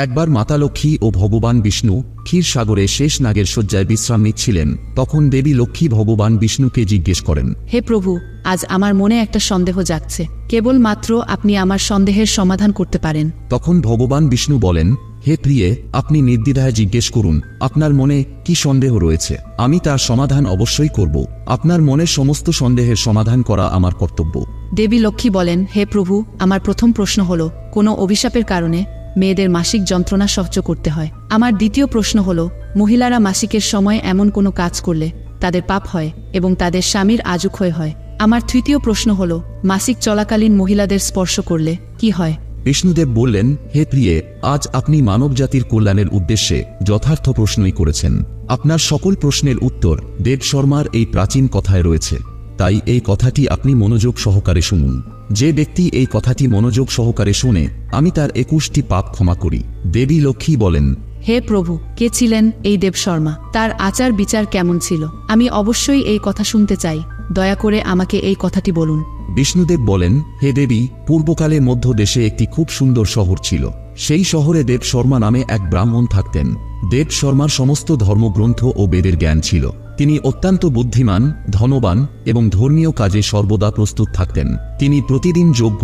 একবার মাতা লক্ষ্মী ও ভগবান বিষ্ণু ক্ষীরসাগরে শেষ নাগের শয্যায় বিশ্রাম নিচ্ছিলেন। তখন দেবী লক্ষ্মী ভগবান বিষ্ণুকে জিজ্ঞেস করেন, হে প্রভু, আজ আমার মনে একটা সন্দেহ জাগছে, কেবলমাত্র আপনি আমার সন্দেহের সমাধান করতে পারেন। তখন ভগবান বিষ্ণু বলেন, হে প্রিয়ে, আপনি নির্দ্বিধায় জিজ্ঞেস করুন, আপনার মনে কি সন্দেহ রয়েছে, আমি তার সমাধান অবশ্যই করব। আপনার মনের সমস্ত সন্দেহের সমাধান করা আমার কর্তব্য। দেবী লক্ষ্মী বলেন, হে প্রভু, আমার প্রথম প্রশ্ন হল, কোনো অভিশাপের কারণে মেয়েদের মাসিক যন্ত্রণা সহ্য করতে হয়। আমার দ্বিতীয় প্রশ্ন হল, মহিলারা মাসিকের সময় এমন কোনো কাজ করলে তাদের পাপ হয় এবং তাদের স্বামীর আজুক্ষয় হয়। আমার তৃতীয় প্রশ্ন হল, মাসিক চলাকালীন মহিলাদের স্পর্শ করলে কি হয়। বিষ্ণুদেব বললেন, হে প্রিয়ে, আজ আপনি মানবজাতির কল্যাণের উদ্দেশ্যে যথার্থ প্রশ্নই করেছেন। আপনার সকল প্রশ্নের উত্তর দেব শর্মার এই প্রাচীন কথায় রয়েছে, তাই এই কথাটি আপনি মনোযোগ সহকারে শুনুন। যে ব্যক্তি এই কথাটি মনোযোগ সহকারে শুনে, আমি তার 21টি পাপ ক্ষমা করি। দেবী লক্ষ্মী বলেন, হে প্রভু, কে ছিলেন এই দেব শর্মা? তার আচার বিচার কেমন ছিল? আমি অবশ্যই এই কথা শুনতে চাই, দয়া করে আমাকে এই কথাটি বলুন। বিষ্ণুদেব বলেন, হে দেবী, পূর্বকালে মধ্য দেশে একটি খুব সুন্দর শহর ছিল। সেই শহরে দেব শর্মা নামে এক ব্রাহ্মণ থাকতেন। দেব শর্মার সমস্ত ধর্মগ্রন্থ ও বেদের জ্ঞান ছিল। তিনি অত্যন্ত বুদ্ধিমান, ধনবান এবং ধর্মীয় কাজে সর্বদা প্রস্তুত থাকতেন। তিনি প্রতিদিন যজ্ঞ,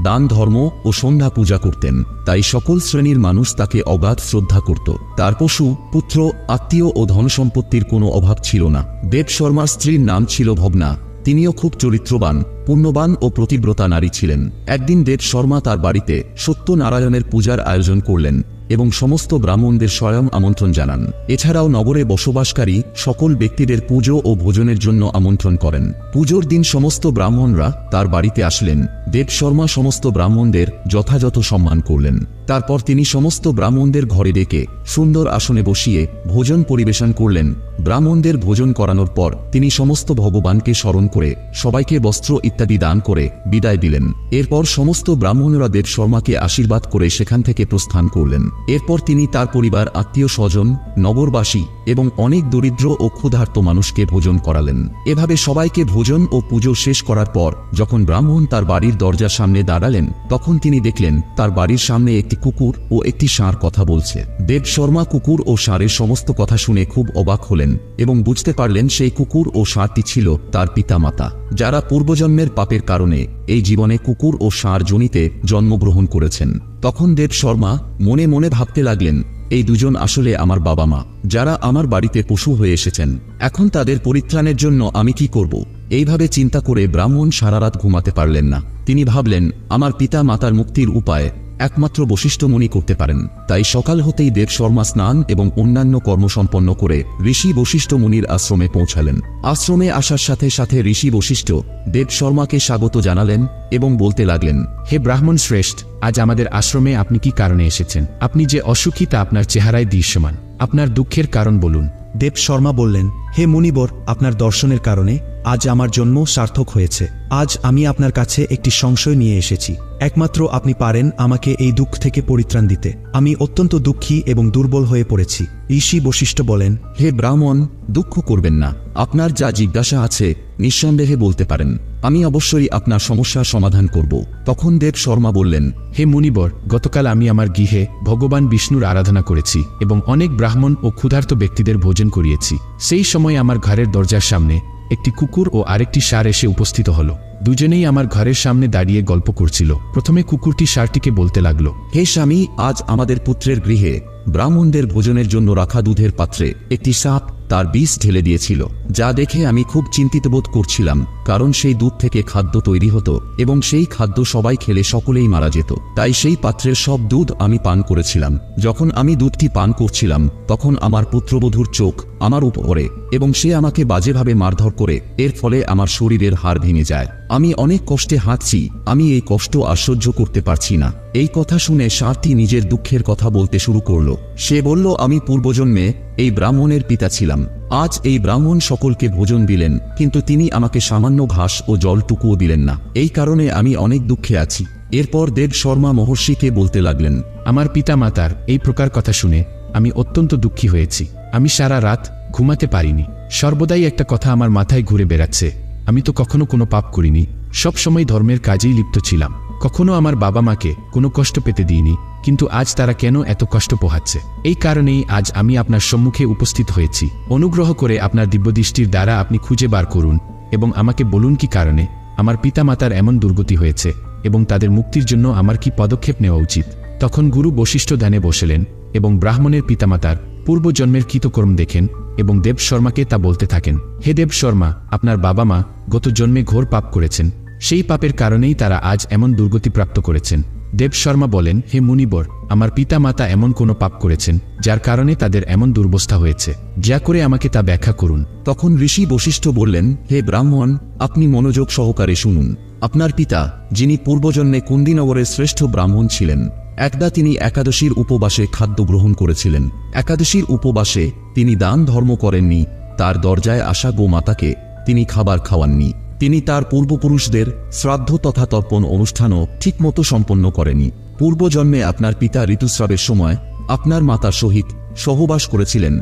দান, ধর্ম ও সন্ধ্যা পূজা করতেন। তাই সকল শ্রেণীর মানুষ তাকে অগাধ শ্রদ্ধা করত। তার পশু, পুত্র, আত্মীয় ও ধনসম্পত্তির কোনো অভাব ছিল না। দেব শর্মার স্ত্রীর নাম ছিল ভগ্না। তিনিও খুব চরিত্রবান, পুণ্যবান ও প্রতিব্রতা নারী ছিলেন। একদিন দেব শর্মা তার বাড়িতে সত্যনারায়ণের পূজার আয়োজন করলেন এবং সমস্ত ব্রাহ্মণদের স্বয়ং আমন্ত্রণ জানান। এছাড়াও নগরে বসবাসকারী সকল ব্যক্তিদের পুজো ও ভোজনের জন্য আমন্ত্রণ করেন। পুজোর দিন সমস্ত ব্রাহ্মণরা তার বাড়িতে আসলেন। দেব শর্মা সমস্ত ব্রাহ্মণদের যথাযথ সম্মান করলেন। তারপর তিনি সমস্ত ব্রাহ্মণদের ঘরে ডেকে সুন্দর আসনে বসিয়ে ভোজন পরিবেশন করলেন। ব্রাহ্মণদের ভোজন করানোর পর তিনি সমস্ত ভগবানকে স্মরণ করে সবাইকে বস্ত্র ইত্যাদি দান করে বিদায় দিলেন। এরপর সমস্ত ব্রাহ্মণরা দেব শর্মাকে আশীর্বাদ করে সেখান থেকে প্রস্থান করলেন। এরপর তিনি তার পরিবার, আত্মীয় স্বজন, নগরবাসী এবং অনেক দরিদ্র ও ক্ষুধার্ত মানুষকে ভোজন করালেন। এভাবে সবাইকে ভোজন ও পুজো শেষ করার পর যখন ব্রাহ্মণ তার বাড়ির দরজার সামনে দাঁড়ালেন, তখন তিনি দেখলেন তার বাড়ির সামনে একটি কুকুর ও একটি ষাঁড় কথা বলছে। দেব শর্মা কুকুর ও ষাঁড়ের সমস্ত কথা শুনে খুব অবাক হলেন এবং বুঝতে পারলেন সেই কুকুর ও ষাঁড়টি ছিল তার পিতামাতা, যারা পূর্বজন্মের পাপের কারণে এই জীবনে কুকুর ও ষাঁড় যোনিতে জন্মগ্রহণ করেছেন। তখন দেব শর্মা মনে মনে ভাবতে লাগলেন, এই দুজন আসলে আমার বাবা মা, যারা আমার বাড়িতে পশু হয়ে এসেছেন। এখন তাদের পরিত্রাণের জন্য আমি কি করব? এইভাবে চিন্তা করে ব্রাহ্মণ সারা রাত ঘুমাতে পারলেন না। তিনি ভাবলেন, আমার পিতা মাতার মুক্তির উপায় একমাত্র বশিষ্ঠ মুনি করতে পারেন। তাই সকাল হতেই দেব শর্মা স্নান এবং অন্যান্য কর্ম সম্পন্ন করে ঋষি বশিষ্ঠ মুনির আশ্রমে পৌঁছালেন। আশ্রমে আসার সাথে সাথে ঋষি বশিষ্ঠ দেব শর্মাকে স্বাগত জানালেন এবং বলতে লাগলেন, হে ব্রাহ্মণ শ্রেষ্ঠ, আজ আমাদের আশ্রমে আপনি কি কারণে এসেছেন? আপনি যে অসুখী তা আপনার চেহারায় দৃশ্যমান। আপনার দুঃখের কারণ বলুন। দেব শর্মা বললেন, হে মুনিবর, আপনার দর্শনের কারণে আজ আমার জন্ম সার্থক হয়েছে। আজ আমি আপনার কাছে একটি সংশয় নিয়ে এসেছি। একমাত্র আপনি পারেন আমাকে এই দুঃখ থেকে পরিত্রাণ দিতে। আমি অত্যন্ত দুঃখী এবং দুর্বল হয়ে পড়েছি। ঋষি বশিষ্ঠ বলেন, হে ব্রাহ্মণ, দুঃখ করবেন না। আপনার যা জিজ্ঞাসা আছে নিঃসন্দেহে বলতে পারেন, আমি অবশ্যই আপনার সমস্যার সমাধান করব। তখন দেব শর্মা বললেন, হে মুনিবর, গতকাল আমি আমার গৃহে ভগবান বিষ্ণুর আরাধনা করেছি এবং অনেক ব্রাহ্মণ ও ক্ষুধার্ত ব্যক্তিদের ভোজন করিয়েছি। সেই সময় আমার ঘরের দরজার সামনে একটি কুকুর ও আরেকটি ষাঁড় এসে উপস্থিত হলো। দুজনেই আমার ঘরের সামনে দাঁড়িয়ে গল্প করছিল। প্রথমে কুকুরটি ষাঁড়টিকে বলতে লাগলো, হে স্বামী, আজ আমাদের পুত্রের গৃহে ব্রাহ্মণদের ভোজনের জন্য রাখা দুধের পাত্রে একটি সাপ তার বিষ ঢেলে দিয়েছিল, যা দেখে আমি খুব চিন্তিত বোধ করছিলাম, কারণ সেই দুধ থেকে খাদ্য তৈরি হতো এবং সেই খাদ্য সবাই খেলে সকলেই মারা যেত। তাই সেই পাত্রের সব দুধ আমি পান করেছিলাম। যখন আমি দুধটি পান করছিলাম তখন আমার পুত্রবধূর চোখ আমার উপরে এবং সে আমাকে বাজেভাবে মারধর করে, এর ফলে আমার শরীরের হাড় ভেঙে যায়। আমি অনেক কষ্টে হাঁটছি, আমি এই কষ্ট আর সহ্য করতে পারছি না। এই কথা শুনে ষাঁড়টি নিজের দুঃখের কথা বলতে শুরু করলো। সে বলল, আমি পূর্বজন্মে এই ব্রাহ্মণের পিতা ছিলাম। আজ এই ব্রাহ্মণ সকলকে ভোজন দিলেন, কিন্তু তিনি আমাকে সামান্য ঘাস ও জলটুকুও দিলেন না। এই কারণে আমি অনেক দুঃখে আছি। এরপর দেব শর্মা মহর্ষিকে বলতে লাগলেন, আমার পিতা মাতার এই প্রকার কথা শুনে আমি অত্যন্ত দুঃখী হয়েছি। আমি সারা রাত ঘুমাতে পারিনি। সর্বদাই একটা কথা আমার মাথায় ঘুরে বেড়াচ্ছে, আমি তো কখনো কোনো পাপ করিনি, সবসময় ধর্মের কাজেই লিপ্ত ছিলাম। কখনো আমার বাবা মাকে কোনো কষ্ট পেতে দিইনি, কিন্তু আজ তারা কেন এত কষ্ট পোহাচ্ছে? এই কারণেই আজ আমি আপনার সম্মুখে উপস্থিত হয়েছি। অনুগ্রহ করে আপনার দিব্যদৃষ্টির দ্বারা আপনি খুঁজে বার করুন এবং আমাকে বলুন কি কারণে আমার পিতামাতার এমন দুর্গতি হয়েছে এবং তাদের মুক্তির জন্য আমার কি পদক্ষেপ নেওয়া উচিত। তখন গুরু বশিষ্ঠ ধ্যানে বসলেন এবং ব্রাহ্মণের পিতামাতার পূর্বজন্মের কৃতকর্ম দেখেন এবং দেব শর্মাকে তা বলতে থাকেন। হে দেব শর্মা, আপনার বাবা মা গত জন্মে ঘোর পাপ করেছেন, সেই পাপের কারণেই তারা আজ এমন দুর্গতি প্রাপ্ত করেছেন। দেব শর্মা বলেন, হে মুনিবর, আমার পিতা মাতা এমন কোনো পাপ করেছেন যার কারণে তাদের এমন দুর্বস্থা হয়েছে, যা করে আমাকে তা ব্যাখ্যা করুন। তখন ঋষি বশিষ্ঠ বললেন, হে ব্রাহ্মণ, আপনি মনোযোগ সহকারে শুনুন। আপনার পিতা, যিনি পূর্বজন্মে কুন্দিনগরের শ্রেষ্ঠ ব্রাহ্মণ ছিলেন, একদা তিনি একাদশীর উপবাসে খাদ্য গ্রহণ করেছিলেন। একাদশীর উপবাসে তিনি দান ধর্ম করেননি, তার দরজায় আসা গোমাতাকে তিনি খাবার খাওয়াননি। তিনি তার পূর্বপুরুষদের শ্রাদ্ধ তথা তর্পণ অনুষ্ঠানও ঠিকমতো সম্পন্ন করেনি। পূর্বজন্মে আপনার পিতা ঋতুস্রাবের সময় আপনার মাতার সহিত সহবাস করেছিলেন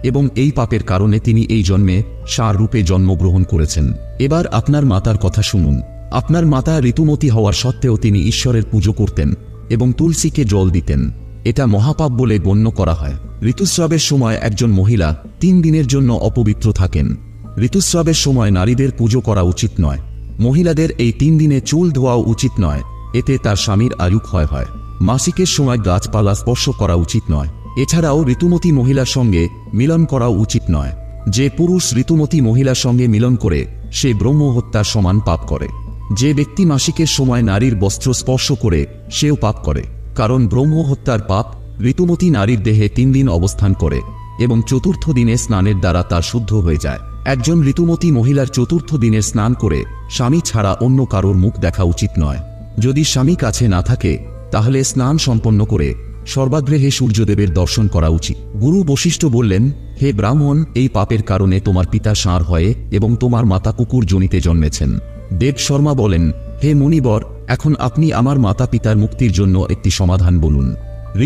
এবং এই পাপের কারণে তিনি এই জন্মে ষাঁড় রূপে জন্মগ্রহণ করেছেন। এবার আপনার মাতার কথা শুনুন। আপনার মাতা ঋতুমতী হওয়ার সত্ত্বেও তিনি ঈশ্বরের পুজো করতেন এবং তুলসীকে জল দিতেন। এটা মহাপাপ বলে গণ্য করা হয়। ঋতুস্রাবের সময় একজন মহিলা 3 দিনের জন্য অপবিত্র থাকেন। ঋতুস্রাবের সময় নারীদের পুজো করা উচিত নয়। মহিলাদের এই 3 দিনে চুল ধোয়াও উচিত নয়, এতে তার স্বামীর আয়ু ক্ষয় হয়। মাসিকের সময় গাছপালা স্পর্শ করা উচিত নয়। এছাড়াও ঋতুমতী মহিলার সঙ্গে মিলন করাও উচিত নয়। যে পুরুষ ঋতুমতী মহিলার সঙ্গে মিলন করে সে ব্রহ্মহত্যার সমান পাপ করে। যে ব্যক্তি মাসিকের সময় নারীর বস্ত্র স্পর্শ করে সেও পাপ করে, কারণ ব্রহ্মহত্যার পাপ ঋতুমতী নারীর দেহে 3 দিন অবস্থান করে এবং চতুর্থ দিনে স্নানের দ্বারা তার শুদ্ধ হয়ে যায়। একজন ঋতুমতী মহিলার চতুর্থ দিনে স্নান করে স্বামী ছাড়া অন্য কারোর মুখ দেখা উচিত নয়। যদি স্বামী কাছে না থাকে তাহলে স্নান সম্পন্ন করে সর্বাগ্রেহে সূর্যদেবের দর্শন করা উচিত। গুরু বশিষ্ঠ বললেন, হে ব্রাহ্মণ, এই পাপের কারণে তোমার পিতা ষাঁড় হয়ে এবং তোমার মাতা কুকুর জনিতে জন্মেছেন। দেব শর্মা বলেন, হে মুনিবর, এখন আপনি আমার মাতা পিতার মুক্তির জন্য একটি সমাধান বলুন।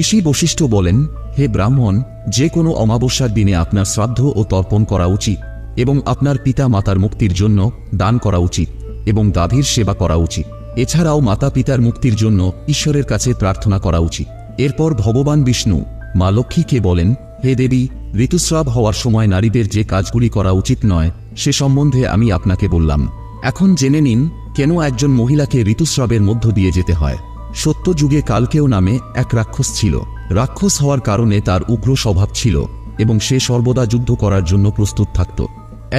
ঋষি বশিষ্ঠ বলেন, হে ব্রাহ্মণ, যে কোনো অমাবস্যার দিনে আপনার শ্রাদ্ধ ও তর্পণ করা উচিত এবং আপনার পিতা মাতার মুক্তির জন্য দান করা উচিত এবং গাভীর সেবা করা উচিত। এছাড়াও মাতা পিতার মুক্তির জন্য ঈশ্বরের কাছে প্রার্থনা করা উচিত। এরপর ভগবান বিষ্ণু মা লক্ষ্মীকে বলেন, হে দেবী, ঋতুস্রাব হওয়ার সময় নারীদের যে কাজগুলি করা উচিত নয় সে সম্বন্ধে আমি আপনাকে বললাম। এখন জেনে নিন কেন একজন মহিলাকে ঋতুস্রাবের মধ্য দিয়ে যেতে হয়। সত্যযুগে কালকেও নামে এক রাক্ষস ছিল। রাক্ষস হওয়ার কারণে তার উগ্র স্বভাব ছিল এবং সে সর্বদা যুদ্ধ করার জন্য প্রস্তুত থাকত।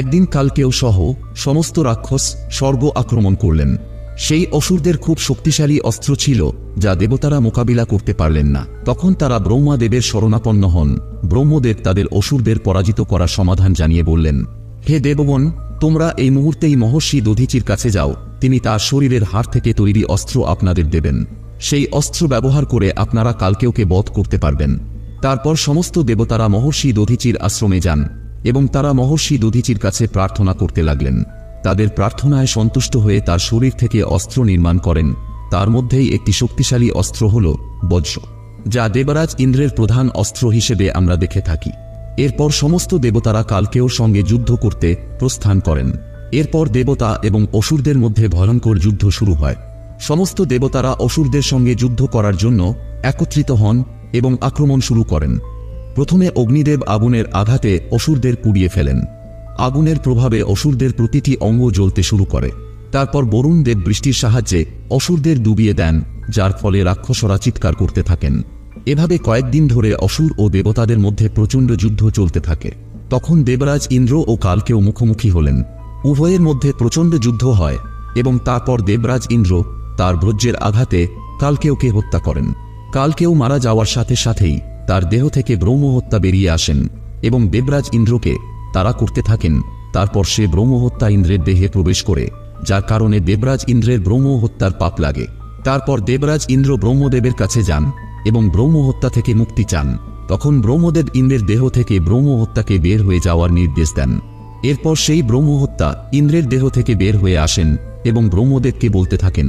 একদিন কালকেও সহ সমস্ত রাক্ষস স্বর্গ আক্রমণ করলেন। সেই অসুরদের খুব শক্তিশালী অস্ত্র ছিল যা দেবতারা মোকাবিলা করতে পারলেন না। তখন তারা ব্রহ্মাদেবের শরণাপন্ন হন। ব্রহ্মদেব তাদের অসুরদের পরাজিত করার সমাধান জানিয়ে বললেন, হে দেবগণ, তোমরা এই মুহূর্তেই মহর্ষি দধিচির কাছে যাও। তিনি তার শরীরের হাড় থেকে তৈরি অস্ত্র আপনাদের দেবেন। সেই অস্ত্র ব্যবহার করে আপনারা কালকেওকে বধ করতে পারবেন। তারপর সমস্ত দেবতারা মহর্ষি দধিচির আশ্রমে যান এবং তারা মহর্ষি দধিচির কাছে প্রার্থনা করতে লাগলেন। তাদের প্রার্থনায় সন্তুষ্ট হয়ে তার শরীর থেকে অস্ত্র নির্মাণ করেন। তার মধ্যেই একটি শক্তিশালী অস্ত্র হল বজ্র, যা দেবরাজ ইন্দ্রের প্রধান অস্ত্র হিসেবে আমরা দেখে থাকি। এরপর সমস্ত দেবতারা কালকেওর সঙ্গে যুদ্ধ করতে প্রস্থান করেন। এরপর দেবতা এবং অসুরদের মধ্যে ভয়ঙ্কর যুদ্ধ শুরু হয়। সমস্ত দেবতারা অসুরদের সঙ্গে যুদ্ধ করার জন্য একত্রিত হন এবং আক্রমণ শুরু করেন। প্রথমে অগ্নিদেব আগুনের আঘাতে অসুরদের পুড়িয়ে ফেলেন। আগুনের প্রভাবে অসুরদের প্রতিটি অঙ্গ জ্বলতে শুরু করে। তারপর বরুণ দেব বৃষ্টির সাহায্যে অসুরদের ডুবিয়ে দেন, যার ফলে রাক্ষসরা চিৎকার করতে থাকেন। এভাবে কয়েকদিন ধরে অসুর ও দেবতাদের মধ্যে প্রচণ্ড যুদ্ধ চলতে থাকে। তখন দেবরাজ ইন্দ্র ও কালকেও মুখোমুখি হলেন। উভয়ের মধ্যে প্রচণ্ড যুদ্ধ হয় এবং তারপর দেবরাজ ইন্দ্র তার বজ্রের আঘাতে কালকেওকে হত্যা করেন। কালকেও মারা যাওয়ার সাথে সাথেই তার দেহ থেকে ব্রহ্মহত্যা বেরিয়ে আসেন এবং দেবরাজ ইন্দ্রকে তাড়া করতে থাকেন। তারপর সে ব্রহ্মহত্যা ইন্দ্রের দেহে প্রবেশ করে, যার কারণে দেবরাজ ইন্দ্রের ব্রহ্মহত্যার পাপ লাগে। তারপর দেবরাজ ইন্দ্র ব্রহ্মদেবের কাছে যান এবং ব্রহ্মহত্যা থেকে মুক্তি চান। তখন ব্রহ্মদেব ইন্দ্রের দেহ থেকে ব্রহ্মহত্যাকে বের হয়ে যাওয়ার নির্দেশ দেন। এরপর সেই ব্রহ্মহত্যা ইন্দ্রের দেহ থেকে বের হয়ে আসেন এবং ব্রহ্মদেবকে বলতে থাকেন,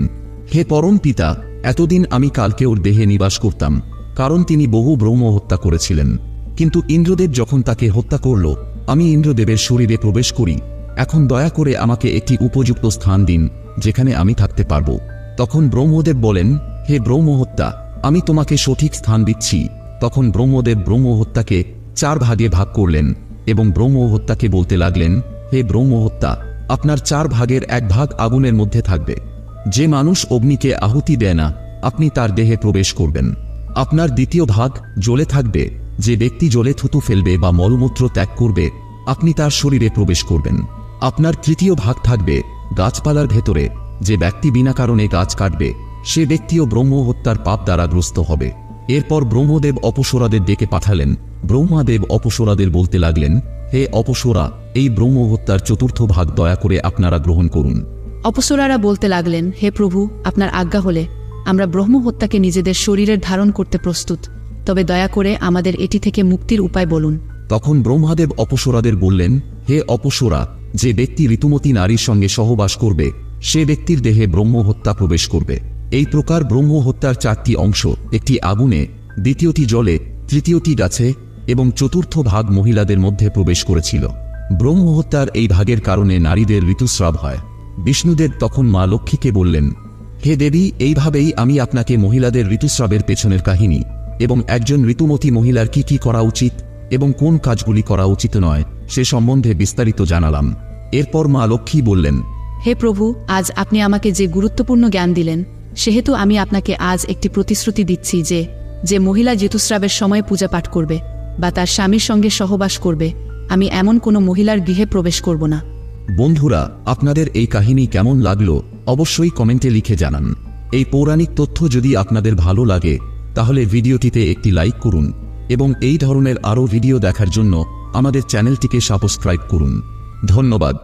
হে পরম পিতা, এতদিন আমি কালকেওর দেহে নিবাস করতাম, কারণ তিনি বহু ব্রহ্মহত্যা করেছিলেন। কিন্তু ইন্দ্রদেব যখন তাকে হত্যা করল, আমি ইন্দ্রদেবের শরীরে প্রবেশ করি। এখন দয়া করে আমাকে একটি উপযুক্ত স্থান দিন যেখানে আমি থাকতে পারব। তখন ব্রহ্মদেব বলেন, হে ব্রহ্মহত্যা, আমি তোমাকে সঠিক স্থান দিচ্ছি। তখন ব্রহ্মদেব ব্রহ্মহত্যাকে 4 ভাগে ভাগ করলেন এবং ব্রহ্মহত্যাকে বলতে লাগলেন, হে ব্রহ্মহত্যা, আপনার 4 ভাগের 1 ভাগ আগুনের মধ্যে থাকবে। যে মানুষ অগ্নিকে আহুতি দেয় না, আপনি তার দেহে প্রবেশ করবেন। আপনার 2য় ভাগ জলে থাকবে। যে ব্যক্তি জলে থুতু ফেলবে বা মলমূত্র ত্যাগ করবে, আপনি তার শরীরে প্রবেশ করবেন। আপনার 3য় ভাগ থাকবে গাছপালার ভেতরে। যে ব্যক্তি বিনা কারণে গাছ কাটবে, সে ব্যক্তিও ব্রহ্মহত্যার পাপ দ্বারা গ্রস্ত হবে। এরপর ব্রহ্মদেব অপসরাদের ডেকে পাঠালেন। ব্রহ্মাদেব অপসরাদের বলতে লাগলেন, হে অপসরা, এই ব্রহ্মহত্যার 4র্থ ভাগ দয়া করে আপনারা গ্রহণ করুন। অপসরারা বলতে লাগলেন, হে প্রভু, আপনার আজ্ঞা হলে আমরা ব্রহ্মহত্যাকে নিজেদের শরীরের ধারণ করতে প্রস্তুত, তবে দয়া করে আমাদের এটি থেকে মুক্তির উপায় বলুন। তখন ব্রহ্মাদেব অপসরাদের বললেন, হে অপসরা, যে ব্যক্তি ঋতুমতী নারীর সঙ্গে সহবাস করবে, সে ব্যক্তির দেহে ব্রহ্মহত্যা প্রবেশ করবে। এই প্রকার ব্রহ্মহত্যার 4টি অংশ, একটি আগুনে, 2য়টি জলে, 3য়টি গাছে এবং 4র্থ ভাগ মহিলাদের মধ্যে প্রবেশ করেছিল। ব্রহ্মহত্যার এই ভাগের কারণে নারীদের ঋতুস্রাব হয়। বিষ্ণুদেব তখন মা লক্ষ্মীকে বললেন, হে দেবী, এইভাবেই আমি আপনাকে মহিলাদের ঋতুস্রাবের পেছনের কাহিনী এবং একজন ঋতুমতী মহিলার কি কি করা উচিত এবং কোন কাজগুলি করা উচিত নয় সে সম্বন্ধে বিস্তারিত জানালাম। এরপর মা লক্ষ্মী বললেন, হে প্রভু, আজ আপনি আমাকে যে গুরুত্বপূর্ণ জ্ঞান দিলেন, সেহেতু আমি আপনাকে আজ একটি প্রতিশ্রুতি দিচ্ছি যে যে মহিলা ঋতুস্রাবের সময় পূজা পাঠ করবে বা তার স্বামীর সঙ্গে সহবাস করবে, আমি এমন কোনো মহিলার গৃহে প্রবেশ করব না। বন্ধুরা, আপনাদের এই কাহিনী কেমন লাগলো অবশ্যই কমেন্টে লিখে জানান। এই পৌরাণিক তথ্য যদি আপনাদের ভালো লাগে তাহলে ভিডিওটিতে একটি লাইক করুন এবং এই ধরনের আরও ভিডিও দেখার জন্য আমাদের চ্যানেলটিকে সাবস্ক্রাইব করুন। ধন্যবাদ।